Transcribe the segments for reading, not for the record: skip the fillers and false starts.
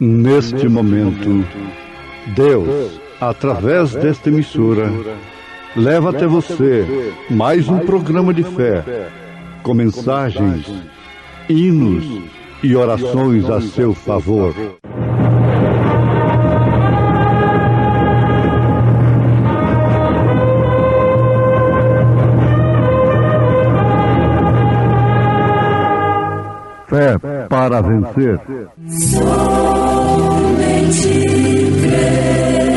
Neste momento, Deus, através desta emissora, leva até você mais um programa de fé, com mensagens, hinos e orações a seu favor. Fé para vencer. Somente crer,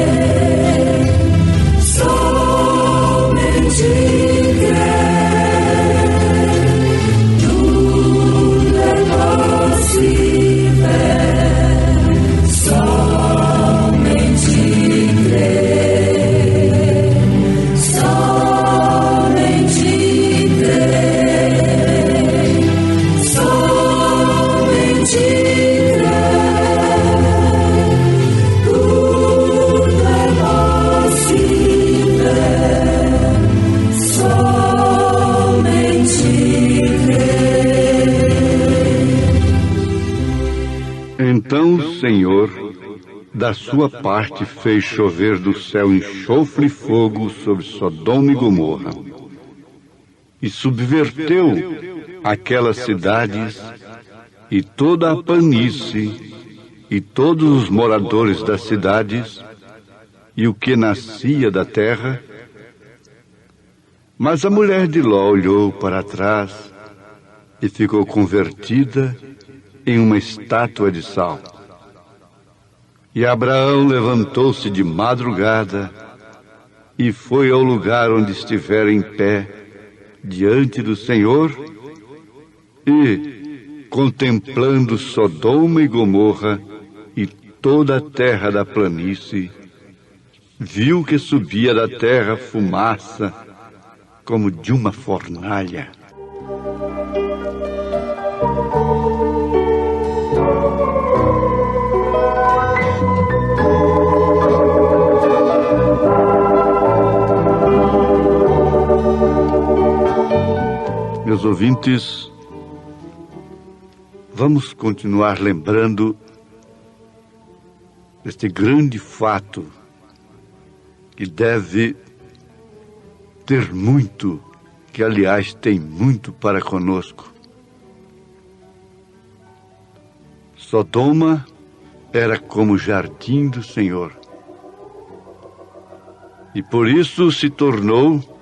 somente crer, tudo é possível, somente crer, somente crer, somente Então o Senhor, da sua parte, fez chover do céu enxofre e fogo sobre Sodoma e Gomorra, e subverteu aquelas cidades e toda a planície, e todos os moradores das cidades, e o que nascia da terra. Mas a mulher de Ló olhou para trás e ficou convertida em uma estátua de sal. E Abraão levantou-se de madrugada e foi ao lugar onde estivera em pé, diante do Senhor, e, contemplando Sodoma e Gomorra e toda a terra da planície, viu que subia da terra fumaça como de uma fornalha. Meus ouvintes, vamos continuar lembrando deste grande fato que deve ter muito, que aliás tem muito para conosco. Sodoma era como o jardim do Senhor, e por isso se tornou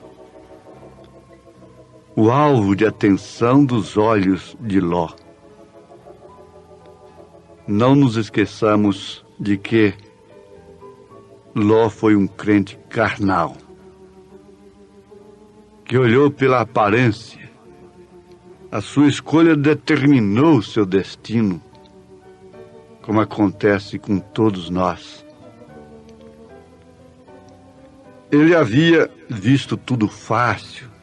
o alvo de atenção dos olhos de Ló. Não nos esqueçamos de que Ló foi um crente carnal, que olhou pela aparência. A sua escolha determinou o seu destino, como acontece com todos nós. Ele havia visto tudo fácil.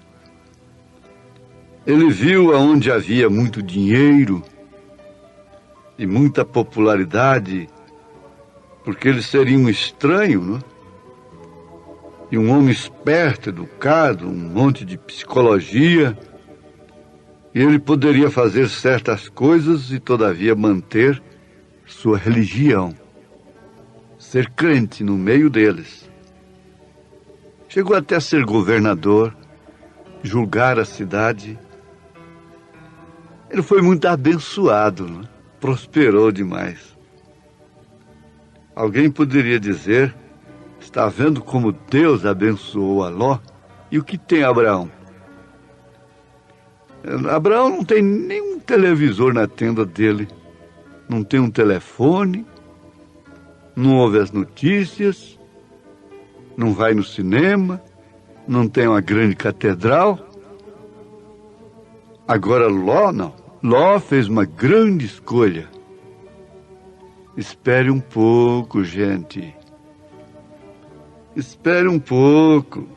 Ele viu aonde havia muito dinheiro e muita popularidade, porque ele seria um estranho, não é? E um homem esperto, educado, um monte de psicologia, e ele poderia fazer certas coisas e todavia manter sua religião, ser crente no meio deles. Chegou até a ser governador, julgar a cidade. Ele foi muito abençoado, né? Prosperou demais. Alguém poderia dizer: está vendo como Deus abençoou a Ló? E o que tem Abraão? Abraão não tem nenhum televisor na tenda dele, não tem um telefone, não ouve as notícias, não vai no cinema, não tem uma grande catedral. Agora Ló não. Ló fez uma grande escolha. Espere um pouco, gente. Espere um pouco.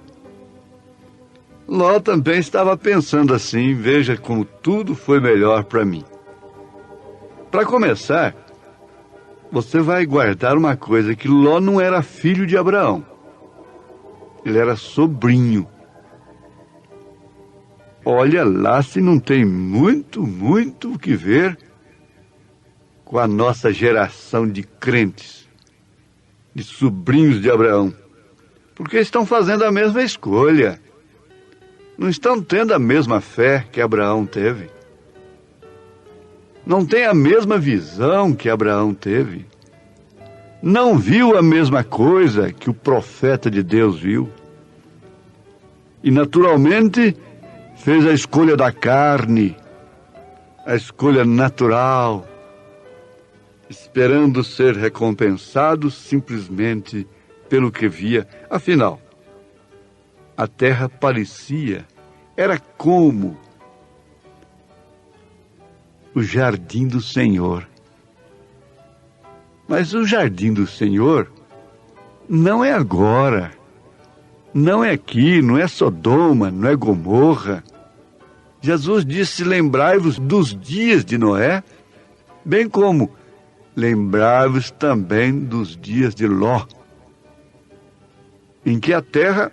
Ló também estava pensando assim: veja como tudo foi melhor para mim. Para começar, você vai guardar uma coisa, que Ló não era filho de Abraão. Ele era sobrinho. Olha lá se não tem muito o que ver. com a nossa geração de crentes, de sobrinhos de Abraão, porque estão fazendo a mesma escolha. Não estão tendo a mesma fé que Abraão teve. Não tem a mesma visão que Abraão teve. Não viu a mesma coisa que o profeta de Deus viu. E naturalmente fez a escolha da carne, a escolha natural, esperando ser recompensado simplesmente pelo que via. Afinal, a terra era como o jardim do Senhor. Mas o jardim do Senhor não é agora, não é aqui, não é Sodoma, não é Gomorra. Jesus disse: lembrai-vos dos dias de Noé, bem como lembrai-vos também dos dias de Ló, em que a terra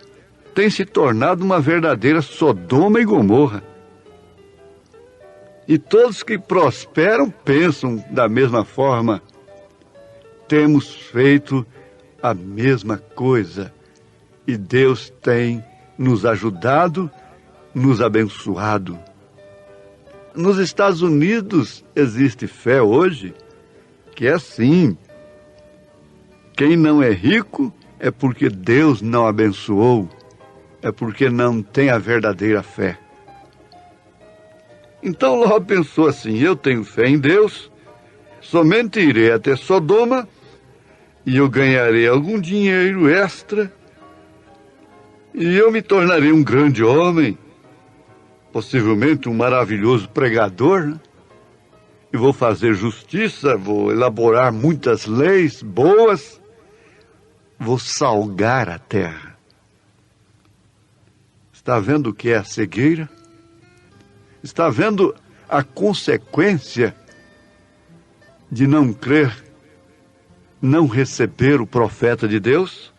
tem se tornado uma verdadeira Sodoma e Gomorra. E todos que prosperam pensam da mesma forma. Temos feito a mesma coisa e Deus tem nos ajudado, nos abençoado. Nos Estados Unidos existe fé hoje que é assim: quem não é rico é porque Deus não abençoou, é porque não tem a verdadeira fé. Então Ló pensou assim: eu tenho fé em Deus, somente irei até Sodoma e eu ganharei algum dinheiro extra e eu me tornarei um grande homem, possivelmente um maravilhoso pregador, né? E vou fazer justiça, vou elaborar muitas leis boas, vou salgar a terra. Está vendo o que é a cegueira? Está vendo a consequência de não crer, não receber o profeta de Deus?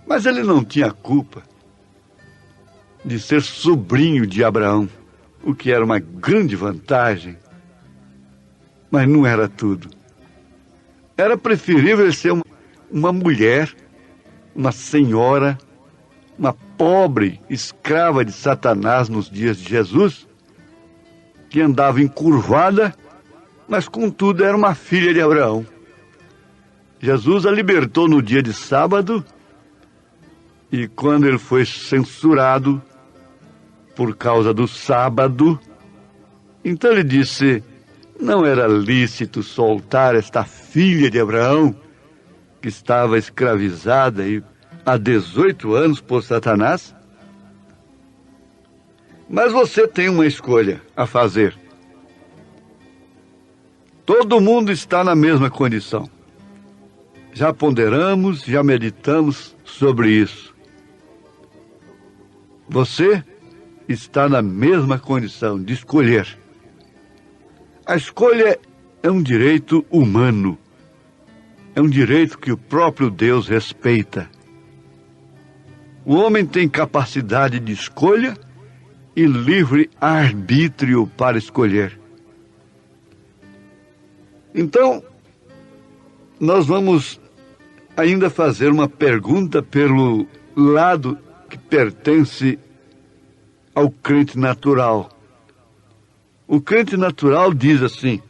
Mas ele não tinha culpa de ser sobrinho de Abraão, o que era uma grande vantagem, mas não era tudo. Era preferível ele ser uma mulher, uma senhora, uma pobre escrava de Satanás nos dias de Jesus, que andava encurvada, mas contudo era uma filha de Abraão. Jesus a libertou no dia de sábado, e quando ele foi censurado por causa do sábado, então ele disse: não era lícito soltar esta filha de Abraão, que estava escravizada e há 18 anos por Satanás. Mas você tem uma escolha a fazer. Todo mundo está na mesma condição. Já ponderamos, já meditamos sobre isso. Você está na mesma condição de escolher. A escolha é um direito humano. É um direito que o próprio Deus respeita. O homem tem capacidade de escolha e livre arbítrio para escolher. Então, nós vamos ainda fazer uma pergunta pelo lado que pertence ao crente natural. O crente natural diz assim: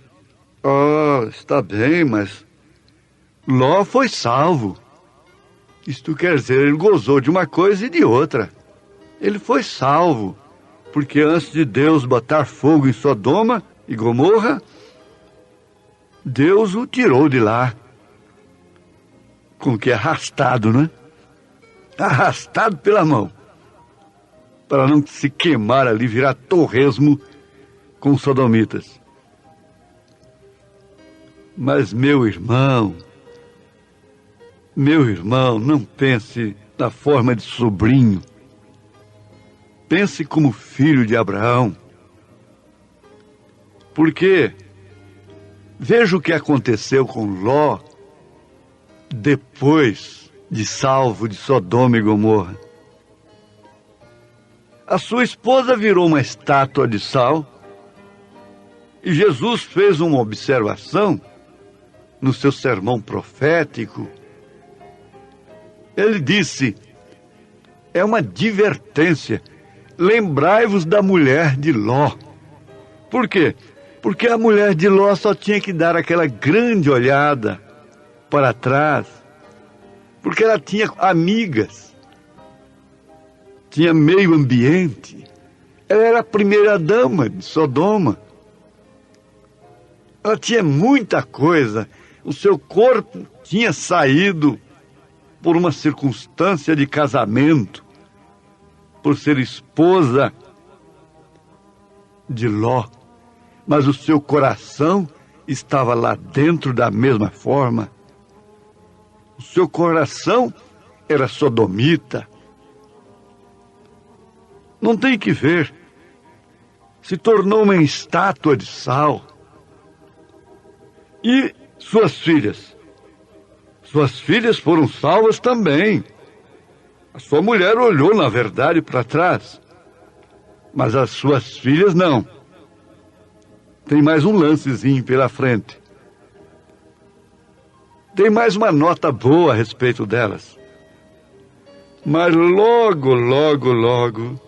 está bem, mas Ló foi salvo. Isto quer dizer, ele gozou de uma coisa e de outra. Ele foi salvo, porque antes de Deus botar fogo em Sodoma e Gomorra, Deus o tirou de lá. Com que arrastado, né? Arrastado pela mão, para não se queimar ali, virar torresmo com os sodomitas. Mas meu irmão, não pense na forma de sobrinho. Pense como filho de Abraão. Porque veja o que aconteceu com Ló depois de salvo de Sodoma e Gomorra. A sua esposa virou uma estátua de sal E Jesus fez uma observação no seu sermão profético. Ele disse, é uma advertência, lembrai-vos da mulher de Ló. Por quê? Porque a mulher de Ló só tinha que dar aquela grande olhada para trás, porque ela tinha amigas, tinha meio ambiente. Ela era a primeira dama de Sodoma. Ela tinha muita coisa. O seu corpo tinha saído por uma circunstância de casamento, por ser esposa de Ló. Mas o seu coração estava lá dentro da mesma forma. O seu coração era sodomita. Não tem que ver. Se tornou uma estátua de sal. E suas filhas? Suas filhas foram salvas também. A sua mulher olhou, na verdade, para trás. Mas as suas filhas não. Tem mais um lancezinho pela frente. Tem mais uma nota boa a respeito delas. Mas logo, logo, logo,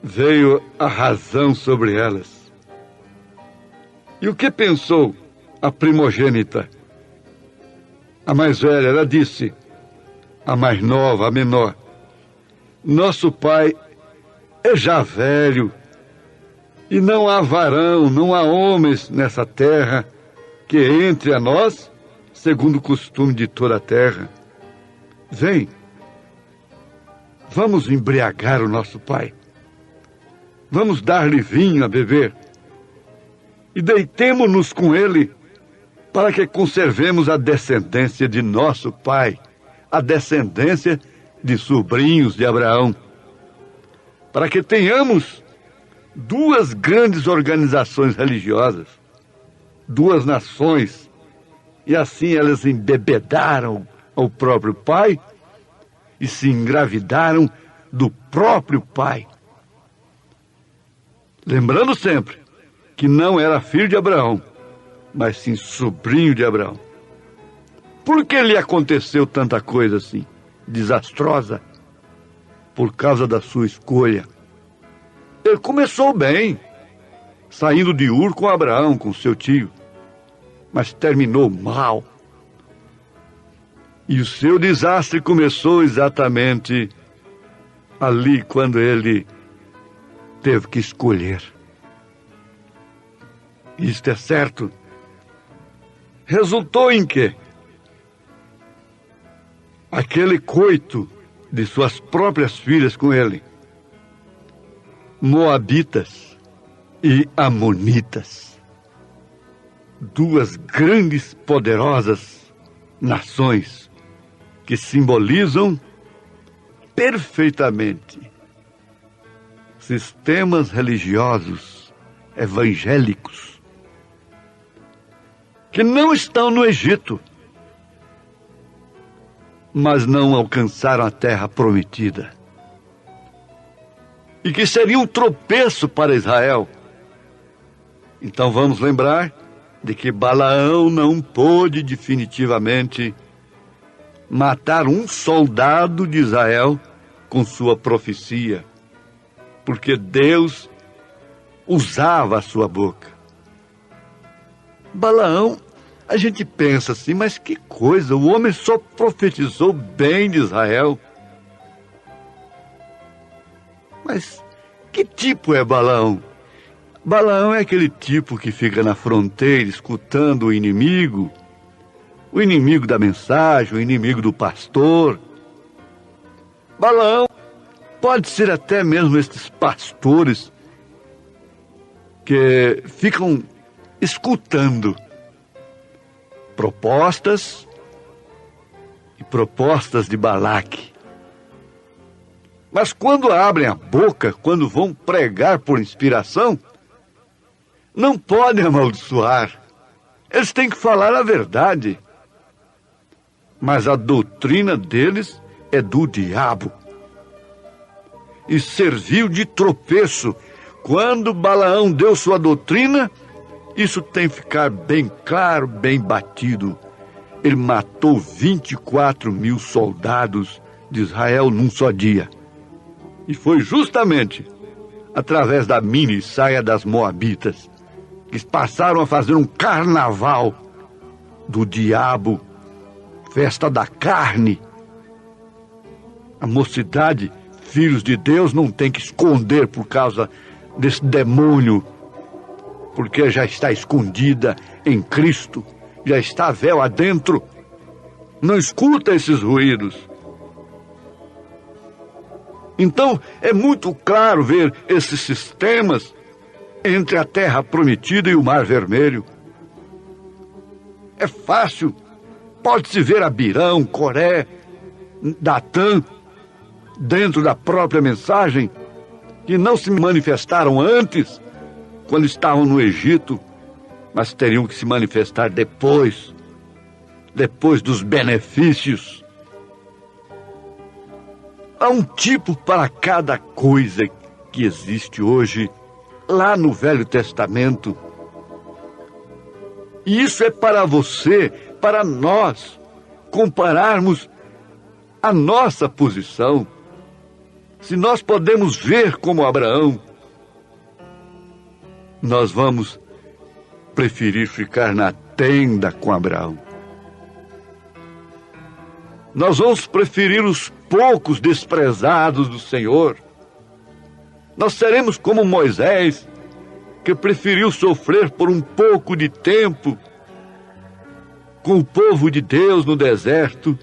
veio a razão sobre elas. E o que pensou a primogênita? A mais velha, ela disse, a mais nova, a menor, nosso pai é já velho, e não há varão, não há homens nessa terra que entre a nós, segundo o costume de toda a terra. Vem, vamos embriagar o nosso pai. Vamos dar-lhe vinho a beber. E deitemo-nos com ele, para que conservemos a descendência de nosso pai, a descendência de sobrinhos de Abraão. Para que tenhamos duas grandes organizações religiosas, duas nações, e assim elas embebedaram ao próprio pai e se engravidaram do próprio pai. Lembrando sempre que não era filho de Abraão, mas sim sobrinho de Abraão. Por que lhe aconteceu tanta coisa assim, desastrosa? Por causa da sua escolha. Ele começou bem, saindo de Ur com Abraão, com seu tio, mas terminou mal. E o seu desastre começou exatamente ali, quando ele teve que escolher. Isto é certo. Resultou em quê? Aquele coito de suas próprias filhas com ele, Moabitas e Amonitas, duas grandes, poderosas nações que simbolizam perfeitamente sistemas religiosos evangélicos que não estão no Egito, mas não alcançaram a terra prometida, e que seria um tropeço para Israel. Então vamos lembrar de que Balaão não pôde definitivamente matar um soldado de Israel com sua profecia, porque Deus usava a sua boca. Balaão, a gente pensa assim, mas que coisa, o homem só profetizou bem de Israel. Mas que tipo é Balaão? Balaão é aquele tipo que fica na fronteira escutando o inimigo da mensagem, o inimigo do pastor. Balaão pode ser até mesmo esses pastores que ficam escutando propostas e propostas de Balaque. Mas quando abrem a boca, quando vão pregar por inspiração, não podem amaldiçoar. Eles têm que falar a verdade. Mas a doutrina deles é do diabo. E serviu de tropeço. quando Balaão deu sua doutrina, isso tem que ficar bem claro, bem batido. Ele matou 24.000 soldados de Israel num só dia. E foi justamente através da mini saia das Moabitas que passaram a fazer um carnaval do diabo, festa da carne. A mocidade, filhos de Deus, não tem que esconder por causa desse demônio, porque já está escondida em Cristo, já está véu adentro. Não escuta esses ruídos. Então, é muito claro ver esses sistemas entre a terra prometida e o Mar Vermelho. É fácil. Pode-se ver Abirão, Coré, Datã, dentro da própria mensagem, que não se manifestaram antes, quando estavam no Egito, mas teriam que se manifestar depois dos benefícios. Há um tipo para cada coisa que existe hoje, lá no Velho Testamento. E isso é para você, para nós, compararmos a nossa posição. Se nós podemos ver como Abraão, nós vamos preferir ficar na tenda com Abraão. Nós vamos preferir os poucos desprezados do Senhor. Nós seremos como Moisés, que preferiu sofrer por um pouco de tempo com o povo de Deus no deserto,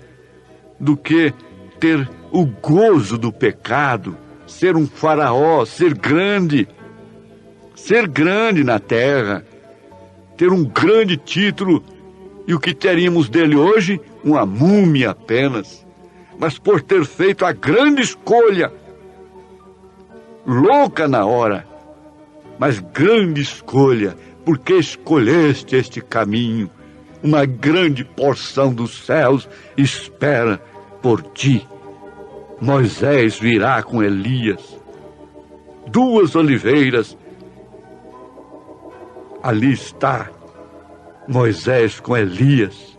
do que ter o gozo do pecado, ser um faraó, ser grande na terra, ter um grande título, e o que teríamos dele hoje? Uma múmia apenas. Mas por ter feito a grande escolha, louca na hora, mas grande escolha, porque escolheste este caminho, uma grande porção dos céus espera por ti. Moisés virá com Elias, 2 oliveiras, ali está Moisés com Elias,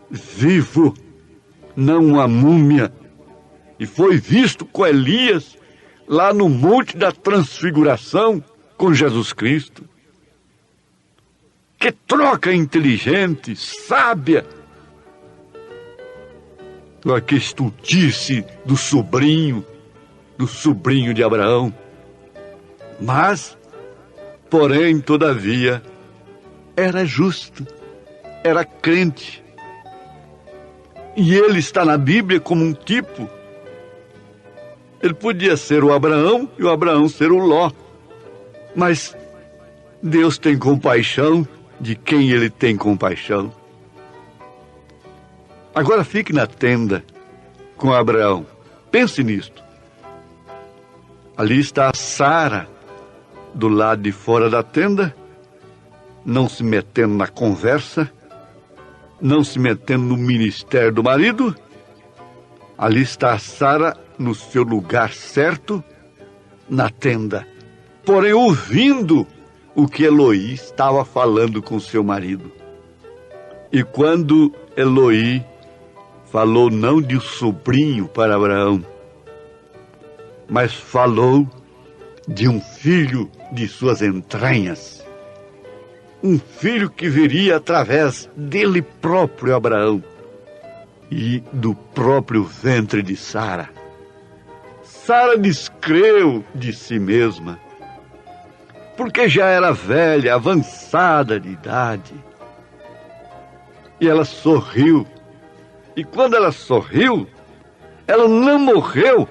vivo, não uma múmia, e foi visto com Elias lá no Monte da Transfiguração com Jesus Cristo. Que troca inteligente, sábia! Que estultice do sobrinho de Abraão. Mas, porém, todavia, era justo, era crente. E ele está na Bíblia como um tipo. Ele podia ser o Abraão e o Abraão ser o Ló. Mas Deus tem compaixão de quem ele tem compaixão. Agora fique na tenda com Abraão. Pense nisto. Ali está Sara, do lado de fora da tenda, não se metendo na conversa, não se metendo no ministério do marido. Ali está Sara no seu lugar certo, na tenda, porém ouvindo o que Eloi estava falando com seu marido. E quando Eloi falou não de um sobrinho para Abraão, mas falou de um filho de suas entranhas, um filho que viria através dele próprio, Abraão, e do próprio ventre de Sara. Sara descreu de si mesma, porque já era velha, avançada de idade, e ela sorriu. E quando ela sorriu, ela não morreu,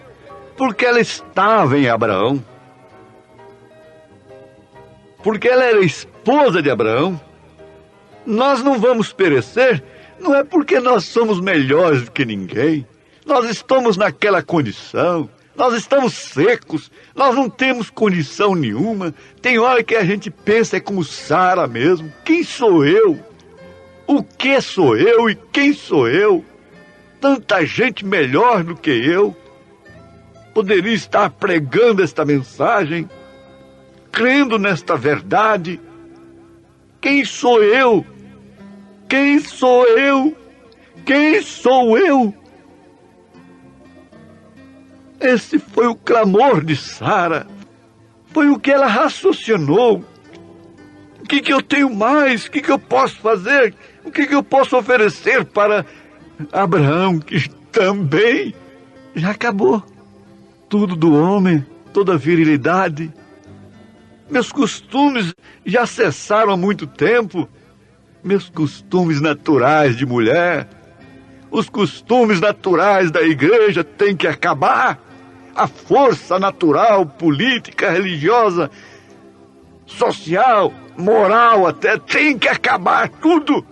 porque ela estava em Abraão, porque ela era esposa de Abraão. Nós não vamos perecer, não é porque nós somos melhores do que ninguém. Nós estamos naquela condição, nós estamos secos, nós não temos condição nenhuma. Tem hora que a gente pensa é como Sara mesmo. Quem sou eu? O que sou eu e quem sou eu? Tanta gente melhor do que eu poderia estar pregando esta mensagem. crendo nesta verdade? Quem sou eu? Quem sou eu? Quem sou eu? Esse foi o clamor de Sara. Foi o que ela raciocinou. O que eu tenho mais? O que eu posso fazer? O que eu posso oferecer para Abraão, que também já acabou tudo do homem, toda a virilidade. Meus costumes já cessaram há muito tempo. Meus costumes naturais de mulher, os costumes naturais da igreja têm que acabar. A força natural, política, religiosa, social, moral até, tem que acabar tudo.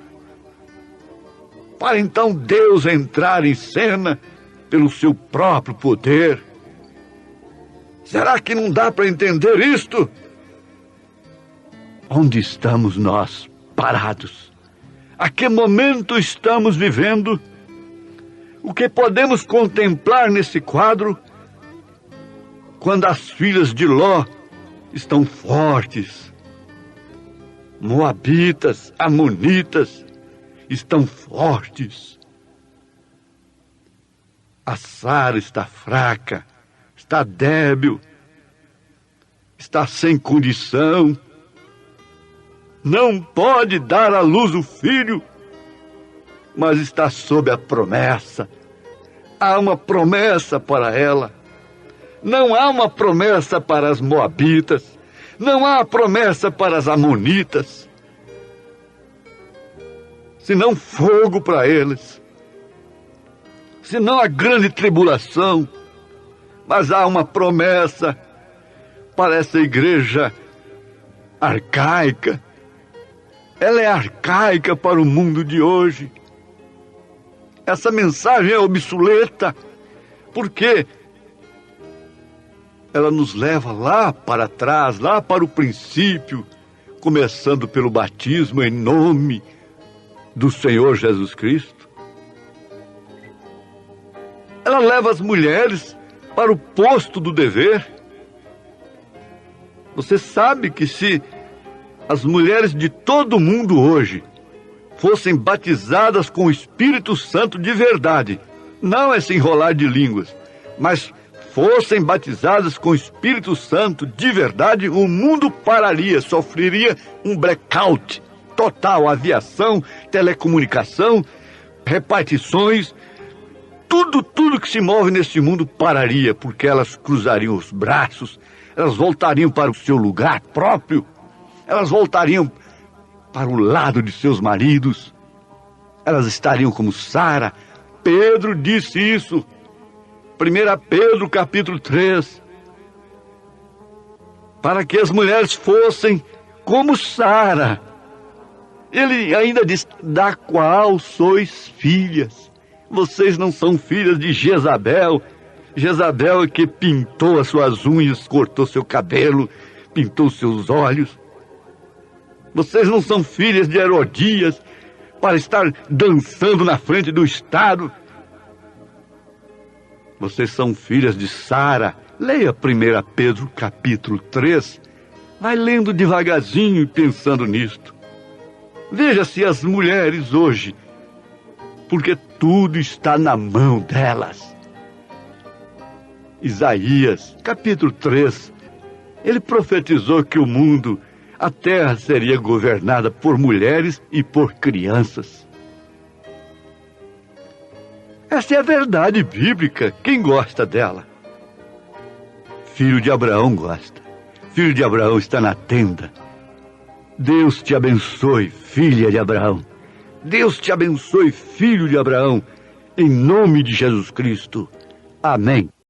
Para então Deus entrar em cena pelo seu próprio poder. Será que não dá para entender isto? Onde estamos nós parados? A que momento estamos vivendo? O que podemos contemplar nesse quadro? Quando as filhas de Ló estão fortes, moabitas, amonitas estão fortes. A Sara está fraca, está débil, está sem condição, não pode dar à luz o filho, mas está sob a promessa. Há uma promessa para ela. Não há uma promessa para as moabitas, não há promessa para as amonitas, senão fogo para eles, senão a grande tribulação. Mas há uma promessa para essa igreja arcaica. Ela é arcaica para o mundo de hoje. Essa mensagem é obsoleta, porque ela nos leva lá para trás, lá para o princípio, começando pelo batismo em nome do Senhor Jesus Cristo. Ela leva as mulheres para o posto do dever. Você sabe que se as mulheres de todo o mundo hoje fossem batizadas com o Espírito Santo de verdade, não esse enrolar de línguas, mas fossem batizadas com o Espírito Santo de verdade, o mundo pararia, sofreria um blackout total. Aviação, telecomunicação, repartições, tudo que se move nesse mundo pararia, porque elas cruzariam os braços, elas voltariam para o seu lugar próprio, elas voltariam para o lado de seus maridos, elas estariam como Sara. Pedro disse isso. 1 Pedro capítulo 3, para que as mulheres fossem como Sara. Ele ainda diz, da qual sois filhas. Vocês não são filhas de Jezabel. Jezabel é que pintou as suas unhas, cortou seu cabelo, pintou seus olhos. Vocês não são filhas de Herodias, para estar dançando na frente do Estado. Vocês são filhas de Sara. Leia 1 Pedro capítulo 3. Vai lendo devagarzinho e pensando nisto. Veja se as mulheres hoje, porque tudo está na mão delas. Isaías capítulo 3, ele profetizou que o mundo, a terra seria governada por mulheres e por crianças. Essa é a verdade bíblica. Quem gosta dela? Filho de Abraão gosta. Filho de Abraão está na tenda. Deus te abençoe, filha de Abraão. Deus te abençoe, filho de Abraão. Em nome de Jesus Cristo. Amém.